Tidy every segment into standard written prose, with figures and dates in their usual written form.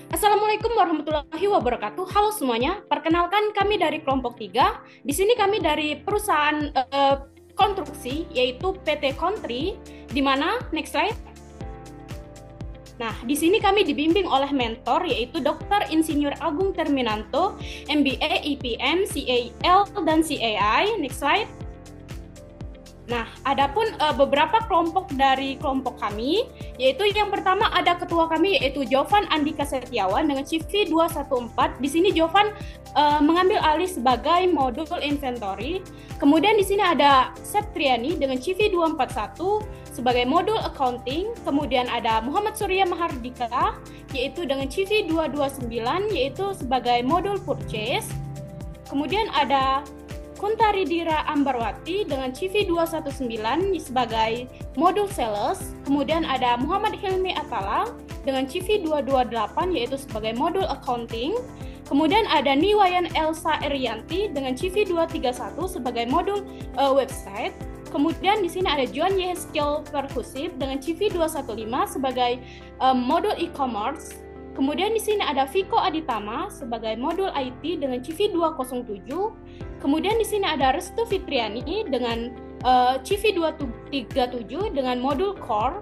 Assalamualaikum warahmatullahi wabarakatuh. Halo semuanya, perkenalkan kami dari kelompok 3. Di sini kami dari perusahaan konstruksi, yaitu PT Kontri, di mana, next slide. Nah, di sini kami dibimbing oleh mentor, yaitu Dr. Insinyur Agung Terminanto, MBA, IPM, CAL, dan CAI. Next slide. Nah, adapun beberapa kelompok dari kelompok kami, yaitu yang pertama ada ketua kami yaitu Jovan Andika Setiawan dengan CV 214. Di sini Jovan mengambil alih sebagai modul inventory. Kemudian di sini ada Septriani dengan CV 241 sebagai modul accounting. Kemudian ada Muhammad Surya Mahardika yaitu dengan CV 229 yaitu sebagai modul purchase. Kemudian ada Kuntaridira Ambarwati dengan CV 219 sebagai modul sales. Kemudian ada Muhammad Hilmi Atala dengan CV 228 yaitu sebagai modul accounting. Kemudian ada Niwayan Elsa Erianti dengan CV 231 sebagai modul website. Kemudian di sini ada John Yeheskel Perhusib dengan CV 215 sebagai modul e-commerce. Kemudian di sini ada Viko Aditama sebagai modul IT dengan CV 207. Kemudian di sini ada Restu Fitriani dengan CV 237 dengan modul core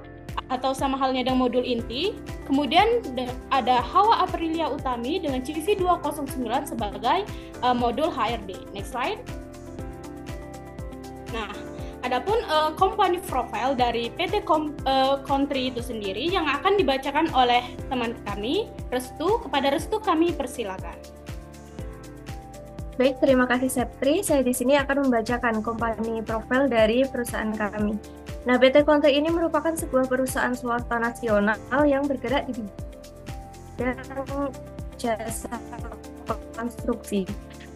atau sama halnya dengan modul inti. Kemudian ada Hawa Aprilia Utami dengan CV 209 sebagai modul HRD. Next slide. Nah, adapun company profile dari PT Kontri itu sendiri yang akan dibacakan oleh teman kami, Restu. Kepada Restu kami persilakan. Baik, terima kasih Septri. Saya di sini akan membacakan company profile dari perusahaan kami. Nah, PT Kontri ini merupakan sebuah perusahaan swasta nasional yang bergerak di bidang jasa konstruksi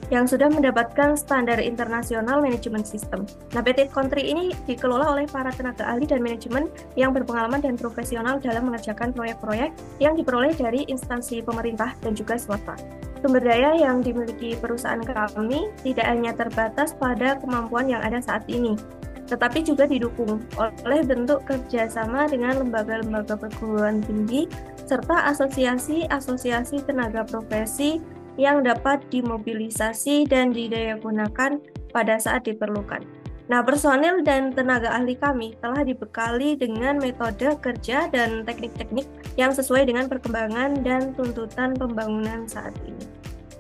yang sudah mendapatkan standar internasional manajemen sistem. Nah, PT Kontri ini dikelola oleh para tenaga ahli dan manajemen yang berpengalaman dan profesional dalam mengerjakan proyek-proyek yang diperoleh dari instansi pemerintah dan juga swasta. Sumber daya yang dimiliki perusahaan kami tidak hanya terbatas pada kemampuan yang ada saat ini, tetapi juga didukung oleh bentuk kerjasama dengan lembaga-lembaga perguruan tinggi serta asosiasi-asosiasi tenaga profesi yang dapat dimobilisasi dan didayagunakan pada saat diperlukan. Nah, personil dan tenaga ahli kami telah dibekali dengan metode kerja dan teknik-teknik yang sesuai dengan perkembangan dan tuntutan pembangunan saat ini.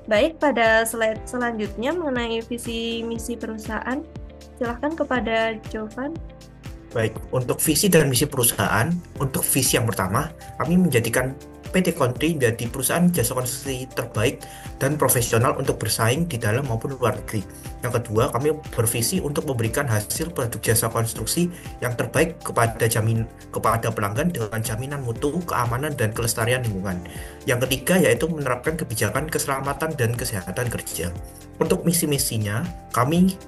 Baik, pada slide selanjutnya mengenai visi misi perusahaan, silahkan kepada Jovan. Baik, untuk visi dan misi perusahaan, untuk visi yang pertama, kami menjadikan PT Kontri menjadi perusahaan jasa konstruksi terbaik dan profesional untuk bersaing di dalam maupun luar negeri. Yang kedua, kami bervisi untuk memberikan hasil produk jasa konstruksi yang terbaik kepada pelanggan dengan jaminan mutu, keamanan, dan kelestarian lingkungan. Yang ketiga, yaitu menerapkan kebijakan keselamatan dan kesehatan kerja. Untuk misi-misinya, kami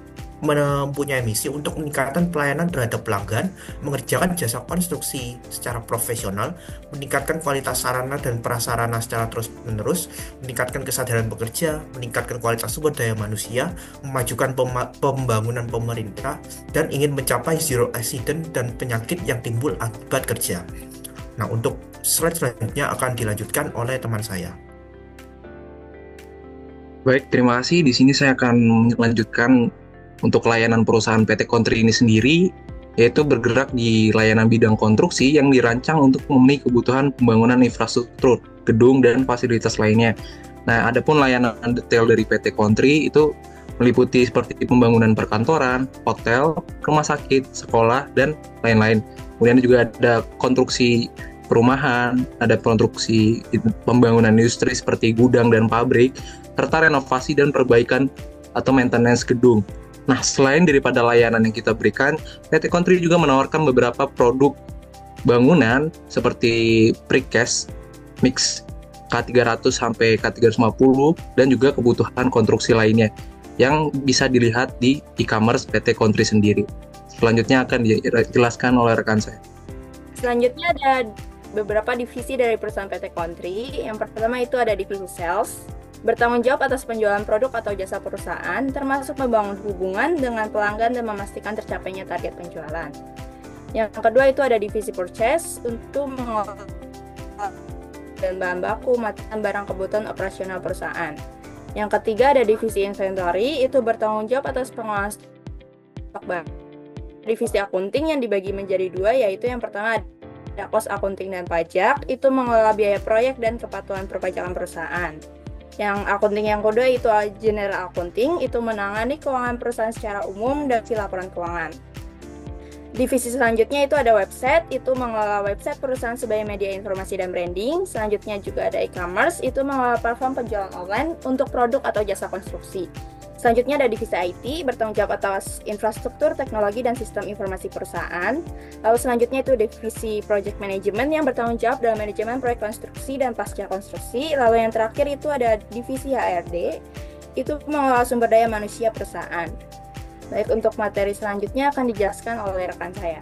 mempunyai misi untuk meningkatkan pelayanan terhadap pelanggan, mengerjakan jasa konstruksi secara profesional, meningkatkan kualitas sarana dan prasarana secara terus-menerus, meningkatkan kesadaran pekerja, meningkatkan kualitas sumber daya manusia, memajukan pembangunan pemerintah, dan ingin mencapai zero accident dan penyakit yang timbul akibat kerja. Nah, untuk slide selanjutnya akan dilanjutkan oleh teman saya. Baik, terima kasih. Di sini saya akan melanjutkan untuk layanan perusahaan PT Kontri ini sendiri, yaitu bergerak di layanan bidang konstruksi yang dirancang untuk memenuhi kebutuhan pembangunan infrastruktur, gedung, dan fasilitas lainnya. Nah, adapun layanan detail dari PT Kontri itu meliputi seperti pembangunan perkantoran, hotel, rumah sakit, sekolah, dan lain-lain. Kemudian juga ada konstruksi perumahan, ada konstruksi pembangunan industri seperti gudang dan pabrik, serta renovasi dan perbaikan atau maintenance gedung. Nah, selain daripada layanan yang kita berikan, PT Kontri juga menawarkan beberapa produk bangunan seperti precast, mix K300 sampai K350, dan juga kebutuhan konstruksi lainnya yang bisa dilihat di e-commerce PT Kontri sendiri. Selanjutnya akan dijelaskan oleh rekan saya. Selanjutnya ada beberapa divisi dari perusahaan PT Kontri. Yang pertama itu ada divisi sales, bertanggung jawab atas penjualan produk atau jasa perusahaan, termasuk membangun hubungan dengan pelanggan dan memastikan tercapainya target penjualan. Yang kedua itu ada divisi purchase untuk mengolah dan bahan baku, dan barang kebutuhan operasional perusahaan. Yang ketiga ada divisi inventory, itu bertanggung jawab atas pengelolaan stok barang. Divisi accounting yang dibagi menjadi dua, yaitu yang pertama ada cost accounting dan pajak, itu mengelola biaya proyek dan kepatuhan perpajakan perusahaan. Yang accounting yang kedua itu general accounting, itu menangani keuangan perusahaan secara umum dan laporan keuangan. Divisi selanjutnya itu ada website, itu mengelola website perusahaan sebagai media informasi dan branding. Selanjutnya juga ada e-commerce, itu mengelola platform penjualan online untuk produk atau jasa konstruksi. Selanjutnya ada divisi IT, bertanggung jawab atas infrastruktur, teknologi, dan sistem informasi perusahaan. Lalu selanjutnya itu divisi project management yang bertanggung jawab dalam manajemen proyek konstruksi dan pasca konstruksi. Lalu yang terakhir itu ada divisi HRD, itu mengelola sumber daya manusia perusahaan. Baik, untuk materi selanjutnya akan dijelaskan oleh rekan saya.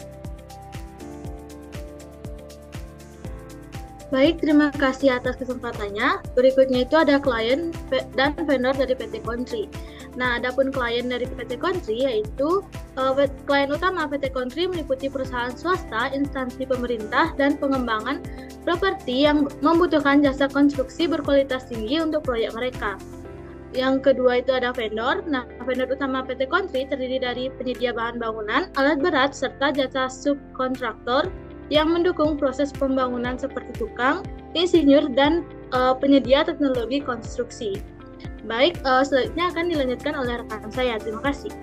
Baik, terima kasih atas kesempatannya. Berikutnya itu ada klien dan vendor dari PT Country. Nah, adapun klien dari PT Country yaitu klien utama PT Country meliputi perusahaan swasta, instansi pemerintah, dan pengembangan properti yang membutuhkan jasa konstruksi berkualitas tinggi untuk proyek mereka. Yang kedua itu ada vendor. Nah, vendor utama PT Country terdiri dari penyedia bahan bangunan, alat berat, serta jasa subkontraktor yang mendukung proses pembangunan seperti tukang, insinyur, dan penyedia teknologi konstruksi. Baik, selanjutnya akan dilanjutkan oleh rekan saya. Terima kasih.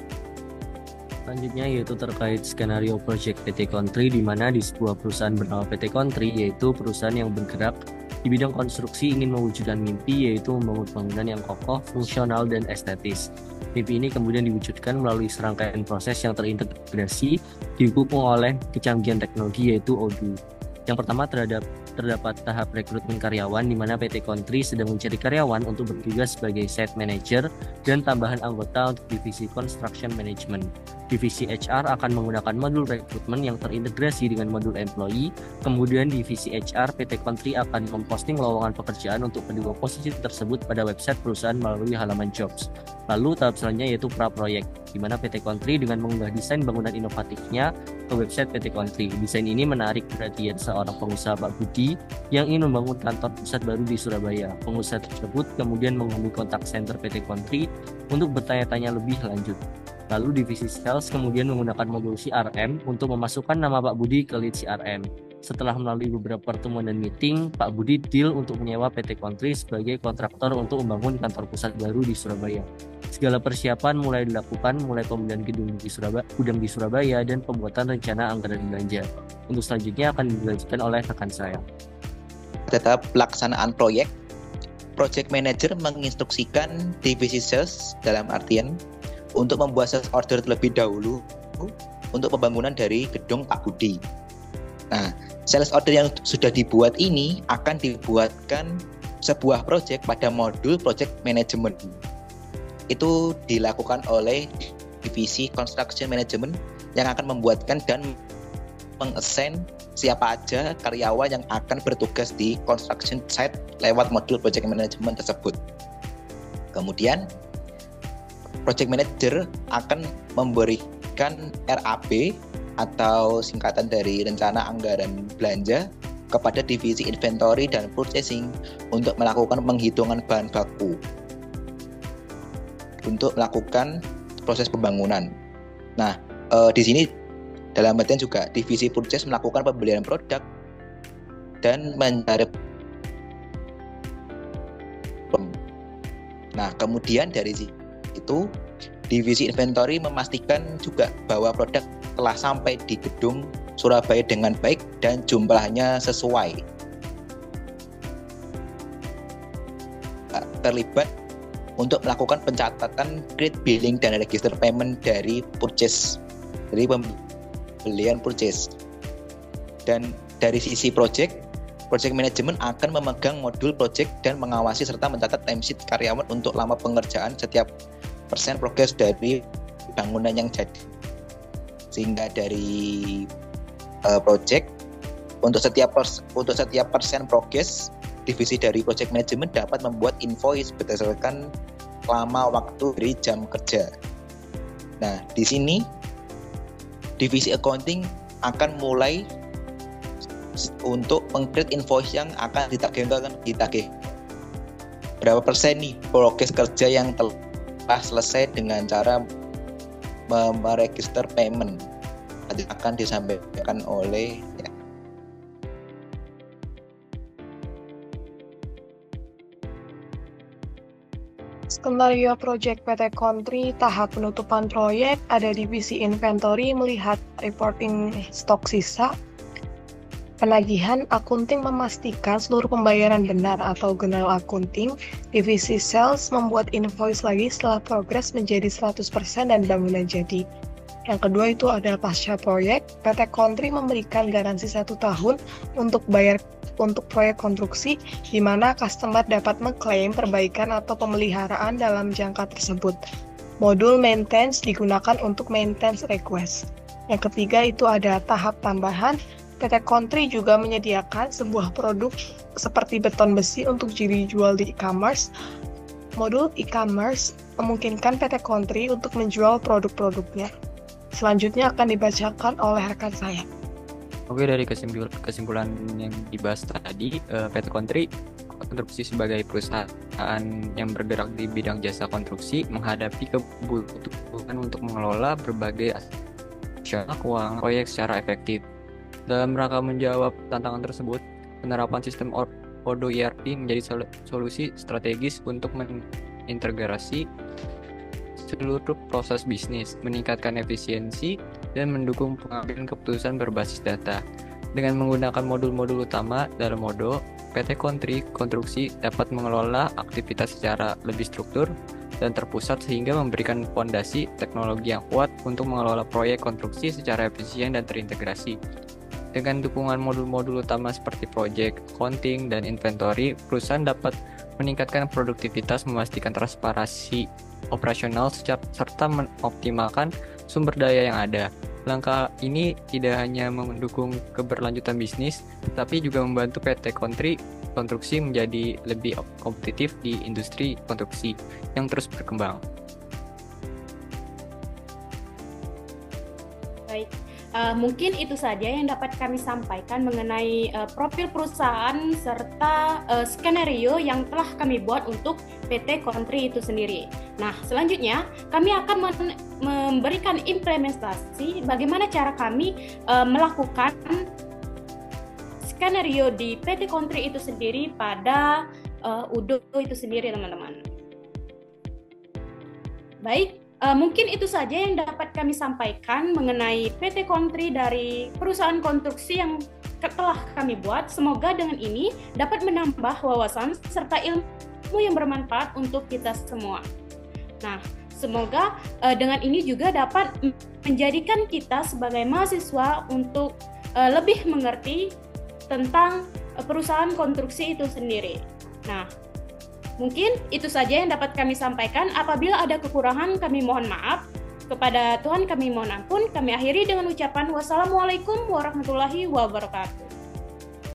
Selanjutnya yaitu terkait skenario project PT Country, di mana di sebuah perusahaan bernama PT Country, yaitu perusahaan yang bergerak di bidang konstruksi ingin mewujudkan mimpi, yaitu membangun bangunan yang kokoh, fungsional, dan estetis. Mimpi ini kemudian diwujudkan melalui serangkaian proses yang terintegrasi didukung oleh kecanggihan teknologi, yaitu ODU. Yang pertama terdapat tahap rekrutmen karyawan, di mana PT Country sedang mencari karyawan untuk bertugas sebagai site manager dan tambahan anggota untuk divisi construction management. Divisi HR akan menggunakan modul rekrutmen yang terintegrasi dengan modul employee. Kemudian divisi HR PT Country akan memposting lowongan pekerjaan untuk kedua posisi tersebut pada website perusahaan melalui halaman jobs. Lalu tahap selanjutnya yaitu praproyek, di mana PT Country dengan mengunggah desain bangunan inovatifnya ke website PT Country. Desain ini menarik perhatian seorang pengusaha, Pak Budi, yang ingin membangun kantor pusat baru di Surabaya. Pengusaha tersebut kemudian menghubungi kontak center PT Country untuk bertanya-tanya lebih lanjut. Lalu divisi sales kemudian menggunakan modul CRM untuk memasukkan nama Pak Budi ke lead CRM. Setelah melalui beberapa pertemuan dan meeting, Pak Budi deal untuk menyewa PT Country sebagai kontraktor untuk membangun kantor pusat baru di Surabaya. Segala persiapan mulai dilakukan, mulai pembelian gudang di Surabaya, dan pembuatan rencana anggaran belanja. Untuk selanjutnya akan dilanjutkan oleh rekan saya. Tetap pelaksanaan proyek, project manager menginstruksikan divisi sales dalam artian untuk membuat sales order terlebih dahulu untuk pembangunan dari gedung Pak Budi. Nah, sales order yang sudah dibuat ini akan dibuatkan sebuah project pada modul project management. Itu dilakukan oleh divisi construction management yang akan membuatkan dan mengassign siapa aja karyawan yang akan bertugas di construction site lewat modul project management tersebut. Kemudian project manager akan memberikan RAB atau singkatan dari rencana anggaran belanja kepada divisi inventory dan purchasing untuk melakukan penghitungan bahan baku untuk melakukan proses pembangunan. Nah, di sini dalam artian juga divisi purchase melakukan pembelian produk dan mencari. Nah, kemudian dari itu divisi inventory memastikan juga bahwa produk telah sampai di gedung Surabaya dengan baik dan jumlahnya sesuai. Terlibat untuk melakukan pencatatan create billing dan register payment dari purchase, dari pembelian purchase. Dan dari sisi project management akan memegang modul project dan mengawasi serta mencatat timesheet karyawan untuk lama pengerjaan setiap persen progres dari bangunan yang jadi. Sehingga dari project untuk setiap persen progres, divisi dari project management dapat membuat invoice berdasarkan lama waktu dari jam kerja. Nah, di sini divisi accounting akan mulai untuk meng-create invoice yang akan ditagih, berapa persen nih progres kerja yang telah selesai dengan cara meregister payment akan disampaikan oleh Skenario proyek PT Kontri tahap penutupan proyek, ada divisi inventory melihat reporting stok sisa, penagihan akunting memastikan seluruh pembayaran benar atau general accounting, divisi sales membuat invoice lagi setelah progres menjadi 100% dan bangunan jadi. Yang kedua itu adalah pasca proyek, PT Kontri memberikan garansi 1 tahun untuk proyek konstruksi, di mana customer dapat mengklaim perbaikan atau pemeliharaan dalam jangka tersebut. Modul maintenance digunakan untuk maintenance request. Yang ketiga itu ada tahap tambahan, PT Kontri juga menyediakan sebuah produk seperti beton besi untuk dijual di e-commerce. Modul e-commerce memungkinkan PT Kontri untuk menjual produk-produknya. Selanjutnya akan dibacakan oleh rekan saya. Oke, dari kesimpulan yang dibahas tadi, PT Kontri konstruksi sebagai perusahaan yang bergerak di bidang jasa konstruksi menghadapi kebutuhan untuk mengelola berbagai aspek keuangan proyek secara efektif. Dalam rangka menjawab tantangan tersebut, penerapan sistem Odoo ERP menjadi solusi strategis untuk mengintegrasi seluruh proses bisnis, meningkatkan efisiensi, dan mendukung pengambilan keputusan berbasis data. Dengan menggunakan modul-modul utama dalam Odoo, PT Kontri Konstruksi dapat mengelola aktivitas secara lebih struktur dan terpusat sehingga memberikan fondasi teknologi yang kuat untuk mengelola proyek konstruksi secara efisien dan terintegrasi. Dengan dukungan modul-modul utama seperti project, accounting, dan inventory, perusahaan dapat meningkatkan produktivitas, memastikan transparansi operasional, serta mengoptimalkan sumber daya yang ada. Langkah ini tidak hanya mendukung keberlanjutan bisnis, tetapi juga membantu PT Kontri Konstruksi menjadi lebih kompetitif di industri konstruksi yang terus berkembang. Baik. Mungkin itu saja yang dapat kami sampaikan mengenai profil perusahaan serta skenario yang telah kami buat untuk PT Kontri itu sendiri. Nah, selanjutnya kami akan memberikan implementasi bagaimana cara kami melakukan skenario di PT Kontri itu sendiri pada Odoo itu sendiri, teman-teman. Baik. Mungkin itu saja yang dapat kami sampaikan mengenai PT Kontri dari perusahaan konstruksi yang telah kami buat. Semoga dengan ini dapat menambah wawasan serta ilmu yang bermanfaat untuk kita semua. Nah, semoga dengan ini juga dapat menjadikan kita sebagai mahasiswa untuk lebih mengerti tentang perusahaan konstruksi itu sendiri. Nah, mungkin itu saja yang dapat kami sampaikan. Apabila ada kekurangan, kami mohon maaf. Kepada Tuhan kami mohon ampun. Kami akhiri dengan ucapan wassalamualaikum warahmatullahi wabarakatuh.